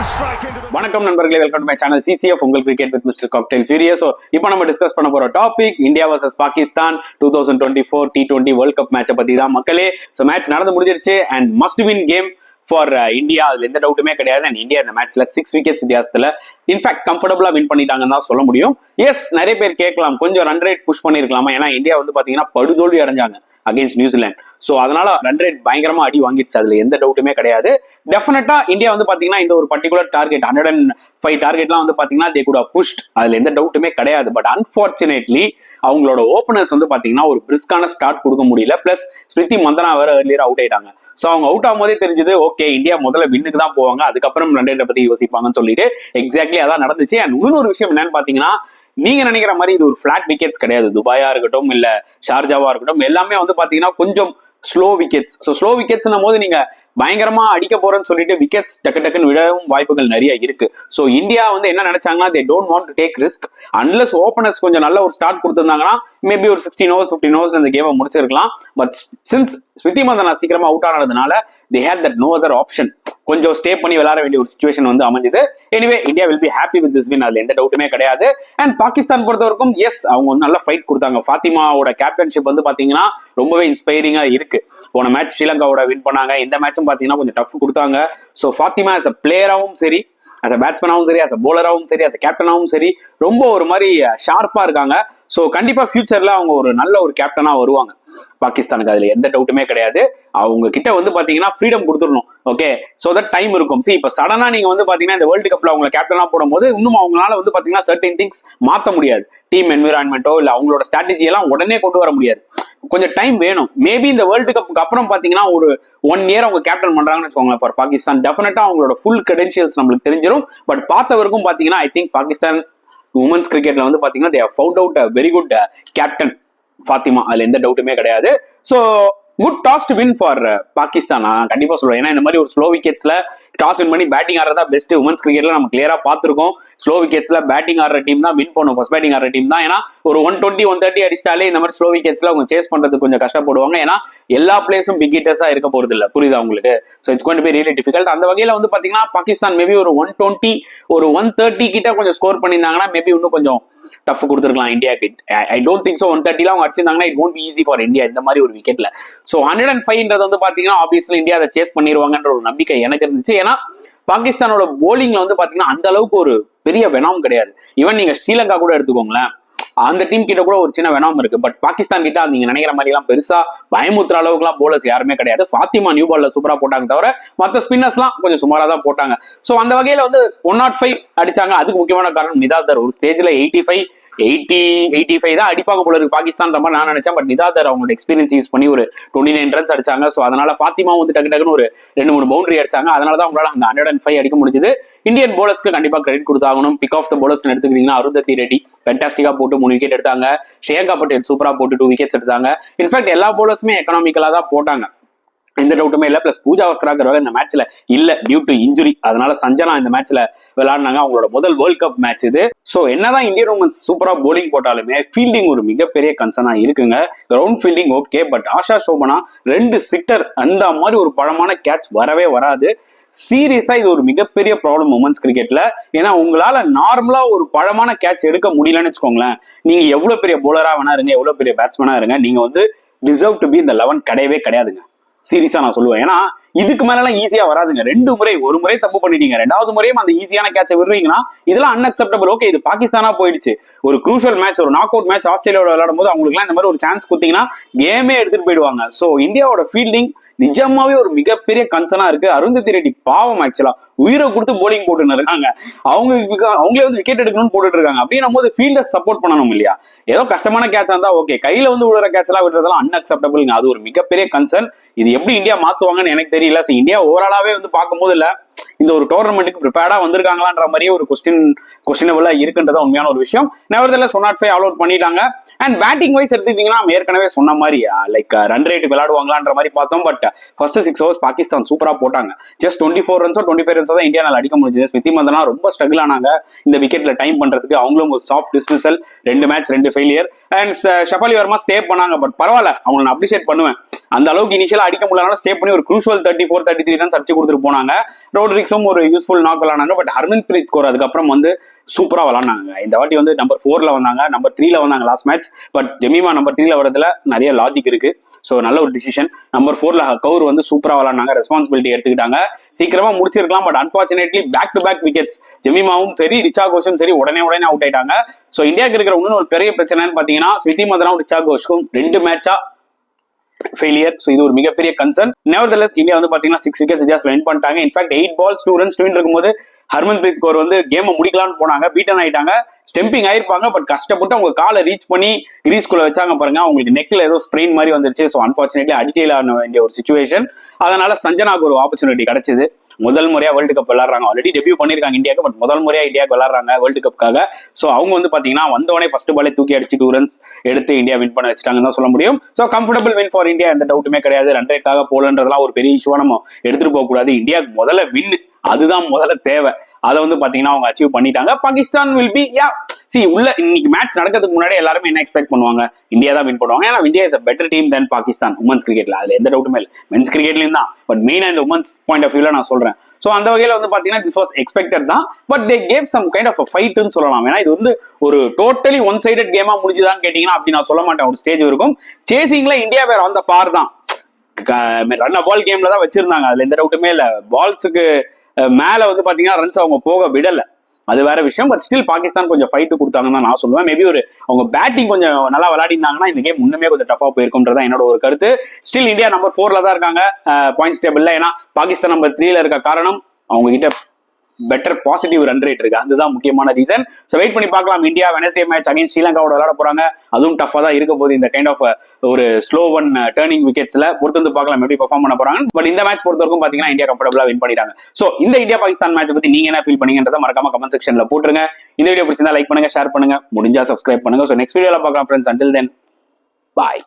வணக்கம் நண்பர்களே, welcome to my channel CCF உங்கள் cricket with mister cocktail furious. So இப்போ நம்ம டிஸ்கஸ் பண்ண போற topic India versus Pakistan 2024 T20 world cup மேட்சை பத்தி தான் மக்களே. ஸோ மேட்ச் நடந்து முடிஞ்சிருச்சு and must win game for India. அதுல எந்த டவுட்டுமே கிடையாது. அண்ட் இந்தியா இந்த மேட்ச்ல 6 விக்கெட்ஸ் வித்தியாசத்துல இன்ஃபேக்ட் கம்ஃபர்டபுளா வின் பண்ணிட்டாங்கன்னு தான் சொல்ல முடியும். எஸ், நிறைய பேர் கேட்கலாம் கொஞ்சம் ரன் ரேட் புஷ் பண்ணிருக்கலாமா, ஏன்னா இந்தியா வந்து பாத்தீங்கன்னா படுதோல்வி அடைஞ்சாங்க அகேன்ஸ்ட் நியூசிலாந்து. சோ அதனால ரன் ரேட் பயங்கரமா அடி வாங்கிடுச்சு, அதுல எந்த டவுட்டுமே கிடையாது. டெஃபினட்டா இந்தியா வந்து பாத்தீங்கன்னா இந்த ஒரு பர்டிகுலர் டார்கெட் 105 டார்கெட்லாம் வந்து பாத்தீங்கன்னா தே குட் ஹவ் புஷ்ட், அதுல எந்த டவுட்டுமே கிடையாது. பட் அன்பார்ச்சுனேட்லி அவங்களோட ஓபனர்ஸ் வந்து பாத்தீங்கன்னா ஒரு பிரிஸ்கான ஸ்டார்ட் கொடுக்க முடியல. பிளஸ் ஸ்மிருதி மந்தனா வேற ஏர்லியர் அவுட் ஆயிட்டாங்க. சோ அவங்க அவுட் ஆகும் போதே தெரிஞ்சது ஓகே இந்தியா முதல்ல வின்னுக்கு தான் போவாங்க, அதுக்கப்புறம் ரன் ரேட்டை பத்தி யோசிப்பாங்கன்னு சொல்லிட்டு எக்ஸாக்ட்லி அதான் நடந்துச்சு. அண்ட் இன்னொரு விஷயம் என்னன்னு பாத்தீங்கன்னா, நீங்க நினைக்கிற மாதிரி இது ஒரு பிளாட் விக்கெட்ஸ் கிடையாது. துபாயா இருக்கட்டும் இல்ல ஷார்ஜாவா இருக்கட்டும் எல்லாமே வந்து பாத்தீங்கன்னா கொஞ்சம் ஸ்லோ விக்கெட்ஸ். ஸோ ஸ்லோ விக்கெட்ஸ்னும் போது நீங்க பயங்கரமா அடிக்க போறேன்னு சொல்லிட்டு விக்கெட்ஸ் டக்குன்னு விடவும் வாய்ப்புகள் நிறைய இருக்கு. ஸோ இந்தியா வந்து என்ன நினைச்சாங்கன்னா they don't want to take risk. Unless openers கொஞ்சம் நல்ல ஒரு ஸ்டார்ட் கொடுத்திருந்தாங்கன்னா மேபி ஒரு 16 overs 15 overs இந்த கேமை முடிச்சிருக்கலாம். பட் சின்ஸ் ஸ்மிருதி மந்தனா சீக்கிரமா அவுட் ஆனதுனால they had that no other option. கொஞ்சம் ஸ்டே பண்ணி விளையாட வேண்டிய ஒரு சிச்சுவேஷன் வந்து அமைஞ்சது. Anyway India will be happy with this win, அதுல எந்த டவுட்டுமே கிடையாது. அண்ட் பாகிஸ்தான் பொறுத்தவரைக்கும் எஸ் அவங்க வந்து நல்ல ஃபைட் கொடுத்தாங்க. ஃபாத்திமாவோட கேப்டன்ஷிப் வந்து பாத்தீங்கன்னா ரொம்பவே இன்ஸ்பைரிங்கா இருக்கு. போன மேட்ச் ஸ்ரீலங்காவோட வின் பண்ணாங்க, இந்த மேட்சும் பாத்தீங்கன்னா கொஞ்சம் டஃப் கொடுத்தாங்க. ஸோ ஃபாத்திமா as a பிளேயராகவும் சரி, as a பேட்ஸ்மேனாகவும் சரி, as a bowler-ஆவும் சரி, as a கேப்டனாகவும் சரி ரொம்ப ஒரு மாதிரி ஷார்ப்பா இருக்காங்க. ஸோ கண்டிப்பா ஃபியூச்சர்ல அவங்க ஒரு நல்ல ஒரு கேப்டனா வருவாங்க பாகிஸ்தானுக்கு, அதுல எந்த டவுட்டுமே கிடையாது. அவங்க கிட்ட வந்து பாத்தீங்கன்னா ஃப்ரீடம் கொடுத்துடணும். ஓகே, சோ தட் டைம் இருக்கும். இப்ப சடனா நீங்க வந்து பாத்தீங்கன்னா இந்த வேர்ல்டு கப்ல அவங்க கேப்டனா போடும்போது இன்னும் அவங்களால வந்து பாத்தீங்கன்னா சர்டன் திங்ஸ் மாத்த முடியாது. டீம் என்விரான்மெண்டோ இல்ல அவங்களோட ஸ்ட்ராட்டஜி எல்லாம் உடனே கொண்டு வர முடியாது. கொஞ்சம் டைம் வேணும். மேபி இந்த வேர்ல்டு கப்புக்கு அப்புறம் பாத்தீங்கன்னா ஒரு 1 year அவங்க கேப்டன் பண்றாங்கன்னு வச்சுக்கோங்களேன் ஃபார் பாகிஸ்தான், டெஃபினட்டா அவங்களோட ஃபுல் கிரெடென்ஷியல்ஸ் நம்மளுக்கு தெரிஞ்சிடும். பட் பார்த்தவருக்கும் பாத்தீங்கன்னா ஐ திங்க் பாகிஸ்தான் உமன்ஸ் கிரிக்கெட்ல வந்து பாத்தீங்கன்னா they have found out a very good captain Fathima, அதுல எந்த டவுட்டுமே கிடையாது. So good toss to win for Pakistan நான் கண்டிப்பா சொல்லுவேன். ஏன்னா இந்த மாதிரி ஒரு ஸ்லோ விக்கெட்ஸ்ல டாஸ் வின் பண்ணி பேட்டிங் ஆடுறதா பெஸ்ட். உமன்ஸ் கிரிக்கெட்ல நம்ம கிளியரா பார்த்திருக்கோம். ஸ்லோ விக்கெட்ஸ்ல பேட்டிங் ஆடுற டீம் தான் வின் பண்ணும், ஃபர்ஸ்ட் பேட்டிங் ஆடுற டீம் தான். ஏன்னா ஒரு 120 130 அடிச்சிட்டாலே இந்த மாதிரி ஸ்லோ விக்கெட்ஸ்ல அவங்க சேஸ் பண்றதுக்கு கொஞ்சம் கஷ்டப்படுவாங்க. ஏன்னா எல்லா பிளேஸும் பிக் ஹிட்டர்ஸா இருக்க போறது இல்ல, புரியுதா உங்களுக்கு? So it's going to be really difficult. அந்த வகையில வந்து பாத்தீங்கன்னா பாகிஸ்தான் மேபி ஒரு 120 ஒரு 130 கிட்ட கொஞ்சம் ஸ்கோர் பண்ணியிருந்தாங்கன்னா மேபி இன்னும் கொஞ்சம் டஃப் கொடுத்துருக்கலாம் இந்தியாக்கு. ஐ டோன்ட் திங்க் ஸோ 130 அவங்க அடிச்சிருந்தாங்கன்னா it won't be easy for India இந்த மாதிரி ஒரு விக்கெட்ல. ஸோ 105 வந்து பாத்தீங்கன்னா ஆப்வியஸ்லி இந்தியா அதை சேஸ் பண்ணிடுவாங்கன்ற ஒரு நம்பிக்கை எனக்கு இருந்துச்சு. ஏன்னா பாகிஸ்தானோட போலிங்ல வந்து பாத்தீங்கன்னா அந்த அளவுக்கு ஒரு பெரிய வெனாம் கிடையாது. ஈவன் நீங்க ஸ்ரீலங்கா கூட எடுத்துக்கோங்களேன், அந்த டீம் கிட்ட கூட ஒரு சின்ன வெனாம் இருக்கு. பட் பாகிஸ்தான் கிட்ட நீங்க நினைக்கிற மாதிரி எல்லாம் பெருசா பயமுத்துற அளவுக்கு எல்லாம் போலர்ஸ் யாருமே கிடையாது. ஃபாத்திமா நியூ பால்ல சூப்பரா போட்டாங்க தவிர மத்த ஸ்பின்னர்ஸ் எல்லாம் கொஞ்சம் சுமாரா தான் போட்டாங்க. சோ அந்த வகையில வந்து 105 அடிச்சாங்க. அதுக்கு முக்கியமான காரணம் நிதாதர். ஒரு ஸ்டேஜ்ல 85 தான் அடிப்பாங்க போல இருக்கு பாகிஸ்தான் மாதிரி நான் நினைச்சேன். பட் நிதாதர் அவங்களோட எக்ஸ்பீரியன்ஸ் யூஸ் பண்ணி ஒரு 29 ரன்ஸ் அடிச்சாங்க. ஸோ அதனால ஃபாத்திமா வந்து டக்குன்னு ஒரு 2-3 பவுண்டரி அடிச்சாங்க. அதனாலதான் அவங்களால அந்த 105 அடிக்க முடிஞ்சது. இந்தியன் போலர்ஸ்க்கு கண்டிப்பா கிரெடிட் கொடுத்தாகணும். பிக் ஆஃப் த போலர்ஸ் எடுத்துக்கிட்டீங்கன்னா அருந்ததி ரெட்டி ஃபேண்டாஸ்டிக்கா போட்டு 3 விக்கெட் எடுத்தாங்க. ஸ்ரேயா பட்டேல் சூப்பரா போட்டு 2 விக்கெட்ஸ் எடுத்தாங்க. இன்ஃபேக்ட் எல்லா போலர்ஸுமே எக்கனாமிக்கலா தான் போட்டாங்க, எந்த டவுட்டுமே இல்ல. பிளஸ் பூஜா வஸ்திராகர் இந்த மேட்ச்ல இல்ல டியூ டு இன்ஜுரி, அதனால சஞ்சனா இந்த மேட்ச்ல விளையாடினாங்க. அவங்களோட முதல் வேர்ல்ட் கப் மேட்ச் இது. சோ என்னதான் இந்தியன் உமன்ஸ் சூப்பரா போலிங் போட்டாலுமே ஃபீல்டிங் ஒரு மிகப்பெரிய கன்சர்னா இருக்குங்க. Ground fielding okay, but Asha Sobhana 2 sitter அந்த மாதிரி ஒரு பழமான கேட்ச் வரவே வராது. சீரியஸா இது ஒரு மிகப்பெரிய ப்ராப்ளம் உமன்ஸ் கிரிக்கெட்ல. ஏன்னா உங்களால நார்மலா ஒரு பழமான கேட்ச் எடுக்க முடியலன்னு வச்சுக்கோங்களேன், நீங்க எவ்வளவு பெரிய போலரா வேணா இருங்க, எவ்வளவு பெரிய பேட்ஸ்மேனா இருங்க, நீங்க வந்து டிசர்வ் டு பி இந்த 11 கிடையவே கிடையாதுங்க. சீரியஸா நான் சொல்லுவேன். ஏன்னா இதுக்கு மேலாம் ஈஸியா வராதுங்க. 2 முறை, ஒரு முறை தப்பு பண்ணிட்டீங்க, 2வது முறையும் அந்த ஈஸியான கேட்சை விடுறீங்கன்னா இதெல்லாம் அன்அக்செப்டபிள். ஓகே, இது பாகிஸ்தானா போயிடுச்சு. ஒரு குரூஷியல் மேட்ச், ஒரு நாக் அவுட் மேட்ச் ஆஸ்திரேலியாவோட விளையாடும் போது அவங்களுக்கு இந்த மாதிரி ஒரு சான்ஸ் கொடுத்தீங்கன்னா கேமே எடுத்துட்டு போயிடுவாங்க. சோ இந்தியாவோட ஃபீல்டிங் நிஜமாவே ஒரு மிகப்பெரிய கன்சர்னா இருக்கு. அருந்ததி ரெட்டி பாவம் ஆக்சுவலா உயிரை கொடுத்து போலிங் போட்டுன்னு இருக்காங்க. அவங்களே வந்து விக்கெட் எடுக்கணும்னு போட்டுட்டு இருக்காங்க. அப்படின்னும் போது ஃபீல்டர் சப்போர்ட் பண்ணணும் இல்லையா? ஏதோ கஷ்டமான கேட்சா இருந்தா ஓகே, கையில வந்து விழுற கேட்ச் எல்லாம் விடுறதெல்லாம் அன்அக்செப்டபிள்ங்க. அது ஒரு மிகப்பெரிய கன்சர்ன். இது எப்படி இந்தியா மாத்துவாங்கன்னு எனக்கு தெரியல. இந்தியா ஓவராலாவே வந்து பார்க்கும்போது இல்ல இந்த ஒரு டோர்னமெண்ட்டுக்கு ப்ரிப்பேர்டா வந்திருக்காங்களான்ற மாதிரியே ஒரு கொஸ்டினபிளா இருக்குன்றதா உண்மையான ஒரு விஷயம். நெவர்தெல்லஸ் 105 ஆல் அவுட் பண்ணிட்டாங்க. அண்ட் பேட்டிங் வைஸ் எடுத்துக்கிட்டீங்கன்னா ஏற்கனவே சொன்ன மாதிரி லைக் ரன் ரேட்டுக்கு விளையாடுவாங்களான்ற மாதிரி பார்த்தோம். பட் ஃபர்ஸ்ட் 6 overs பாகிஸ்தான் சூப்பரா போட்டாங்க. ஜஸ்ட் 24 ரன்ஸோ 25 ரன்ஸோ தான் இந்தியானால அடிக்க முடிஞ்சது. ஸ்மிருதி மந்தனா ரொம்ப ஸ்ட்ரகிள் ஆனாங்க இந்த விக்கெட்ல டைம் பண்றதுக்கு. அவங்களும் ஒரு soft dismissal, 2 match 2 failure. And Shafali Verma stay பண்ணாங்க. பட் பரவாயில்ல, அவங்களை நான் அப்ரிஷியேட் பண்ணுவேன். அந்த அளவுக்கு இனிஷியலா அடிக்க முடியலனாலும் ஸ்டே பண்ணி ஒரு குரூஷியல் 34 33 ரன்ஸ் அடிச்சு கொடுத்துட்டு போனாங்க. ரோட்ரிக்ஸும் ஒரு யூஸ்ஃபுல் நாக் விளாண்டாங்க. பட் ஹர்மன்பிரீத் கௌர் அதுக்கப்புறம் வந்து சூப்பரா விளாண்டாங்க. இந்த வாட்டி வந்து நம்பர் 4ல வந்தாங்க, நம்பர் 3ல வந்தாங்க last match. But Jemimah number 3ல வரதுல நிறைய லாஜிக் இருக்கு. ஸோ நல்ல ஒரு டிசிஷன். நம்பர் 4ல கௌர் வந்து சூப்பரா விளாண்டாங்க, ரெஸ்பான்சிபிலிட்டி எடுத்துக்கிட்டாங்க, சீக்கிரமா முடிச்சிருக்கலாம். But unfortunately back to back wickets, ஜெமீமாவும் சரி ரிச்சா கோஷும் சரி உடனே அவுட் ஆயிட்டாங்க. ஸோ இந்தியாவுக்கு இருக்கிற இன்னொரு ஒரு பெரிய பிரச்சனைன்னு பாத்தீங்கன்னா ஸ்மிருதி மந்தனாவும் ரிச்சா கோஷுக்கும் 2 மேட்சா ஃபெயிலியர். ஸோ இது ஒரு மிகப்பெரிய கன்சர்ன். நெவர்தலெஸ் இந்தியா வந்து பாத்தீங்கன்னா 6 விக்கெட்ஸ் வித்தியாசம் வின் பண்ணிட்டாங்க. இன்ஃபேக்ட் 8 balls 2 runs இருக்கும்போது ஹர்மன்பிரீத் கௌர் வந்து கேமை முடிக்கலாம்னு போனாங்க, பீட்டன் ஆயிட்டாங்க, ஸ்டெம்பிங் ஆயிருப்பாங்க. பட் கஷ்டப்பட்டு அவங்க காலை ரீச் பண்ணி கிரீஸ்குள்ள வச்சாங்க பாருங்க, அவங்களுக்கு நெக்ல ஏதோ ஸ்ப்ரெயின் மாதிரி வந்துருச்சு. ஸோ அன்பார்ச்சுனேட்லி அடிட்டெயில் ஆன வேண்டிய ஒரு சுச்சுவேஷன். அதனால சஞ்சனாக்கு ஒரு ஆப்பர்ச்சுனிட்டி கிடைச்சது. முதல் முறையா வேர்ல்டு கப் விளாடுறாங்க, ஆல்ரெடி டெபியூ பண்ணிருக்காங்க இந்தியாவுக்கு, பட் முதல் முறையா இந்தியாவுக்கு விளாடுறாங்க வேர்ல்டு கப்காக. ஸோ அவங்க வந்து பாத்தீங்கன்னா வந்தவனே ஃபர்ஸ்ட் பாலே தூக்கி அடிச்சு 2 runs எடுத்து இந்தியா வின் பண்ண வச்சுட்டாங்கன்னு தான் சொல்ல முடியும். So comfortable win for India, எந்த டவுட்டுமே கிடையாது. ரன் ரேட்காக போலன்றதெல்லாம் ஒரு பெரிய இஷ்யூவா நம்ம எடுத்துட்டு போக கூடாது. இந்தியாவுக்கு முதல்ல வின், அதுதான் முதல்ல தேவை. அதை வந்து பாத்தீங்கன்னா அவங்க அச்சீவ் பண்ணிட்டாங்க. பாகிஸ்தான் வில் பி உள்ள இன்னைக்கு மேட்ச் நடக்கிறதுக்கு முன்னாடி எல்லாருமே என்ன எக்ஸ்பெக்ட் பண்ணுவாங்க, இந்தியா தான் வின் பண்ணுவாங்க. ஏன்னா India is a better team than Pakistan women's கிரிக்கெட்ல, அதுல எந்த டவுட்டுமே இல்லை. மென்ஸ் கிரிக்கெட்லயும் தான், பட் மெயினா இந்த உமன்ஸ் பாயிண்ட் ஆஃப் வியூல நான் சொல்றேன். ஸோ அந்த வகையில வந்து பாத்தீங்கன்னா திஸ் வாஸ் எக்ஸ்பெக்டட் தான். But they gave some kind of ஃபைட்னு சொல்லலாம். ஏன்னா இது வந்து ஒரு டோட்டலி ஒன் சைடட் கேமா முடிஞ்சுதான் கேட்டீங்கன்னா அப்படி நான் சொல்ல மாட்டேன். ஒரு ஸ்டேஜ் இருக்கும் சேசிங்ல இந்தியா வேற அந்த பார் தான், ரன் பால் கேம்ல தான் வச்சிருந்தாங்க, அதுல எந்த டவுட்டுமே இல்லை. பால்ஸுக்கு மேல வந்து பாத்தீங்கன்னா ரன்ஸ் அவங்க போக விடல, அது வேற விஷயம். பட் ஸ்டில் பாகிஸ்தான் கொஞ்சம் ஃபைட் கொடுத்தாங்கன்னு தான் நான் சொல்லுவேன். மேபி ஒரு அவங்க பேட்டிங் கொஞ்சம் நல்லா விளையாடிருந்தாங்கன்னா இந்த கேம் முன்னுமே கொஞ்சம் டஃபா போயிருக்கும்ன்றதா என்னோட ஒரு கருத்து. ஸ்டில் இந்தியா நம்பர் 4ல தான் இருக்காங்க பாயிண்ட்ஸ் டேபிள்ல. ஏன்னா பாகிஸ்தான் நம்பர் 3ல இருக்க காரணம் அவங்க கிட்ட பெட்டர் பாசிட்டிவ் ரன் ரேட் இருக்கு, அதுதான் முக்கியமான ரீசன். ஸோ வெயிட் பண்ணி பார்க்கலாம். இந்தியா வெனஸ்டே மேட்ச் அகைன்ஸ்ட் ஸ்ரீலங்காவோட விளையாட போறாங்க, அதுவும் டஃபா தான் இருக்க போது. இந்த கைண்ட் ஆஃப் ஒரு ஸ்லோ ஒன் டர்னிங் விக்கெட்ஸ்ல பொறுத்து வந்து பார்க்கலாம் எப்படி பெர்ஃபார்ம் பண்ண போறாங்க. பட் இந்த மேட்ச் பொறுத்த வரைக்கும் பாத்தீங்கன்னா இந்தியா கம்ஃபர்டபுளா வின் பண்ணிட்டாங்க. ஸோ இந்த இந்தியா பாகிஸ்தான் மேட்ச் பத்தி நீங்க என்ன ஃபீல் பண்ணீங்கன்றத மறக்காம கமெண்ட் செக்ஷன்ல போட்டுருங்க. இந்த வீடியோ பிடிச்சிருந்தா லைக் பண்ணுங்க, ஷேர் பண்ணுங்க, முடிஞ்சா சப்ஸ்கிரைப் பண்ணுங்க. ஸோ நெக்ஸ்ட் வீடியோல பார்க்கலாம் ஃப்ரெண்ட்ஸ். அண்டில் தென் பாய்.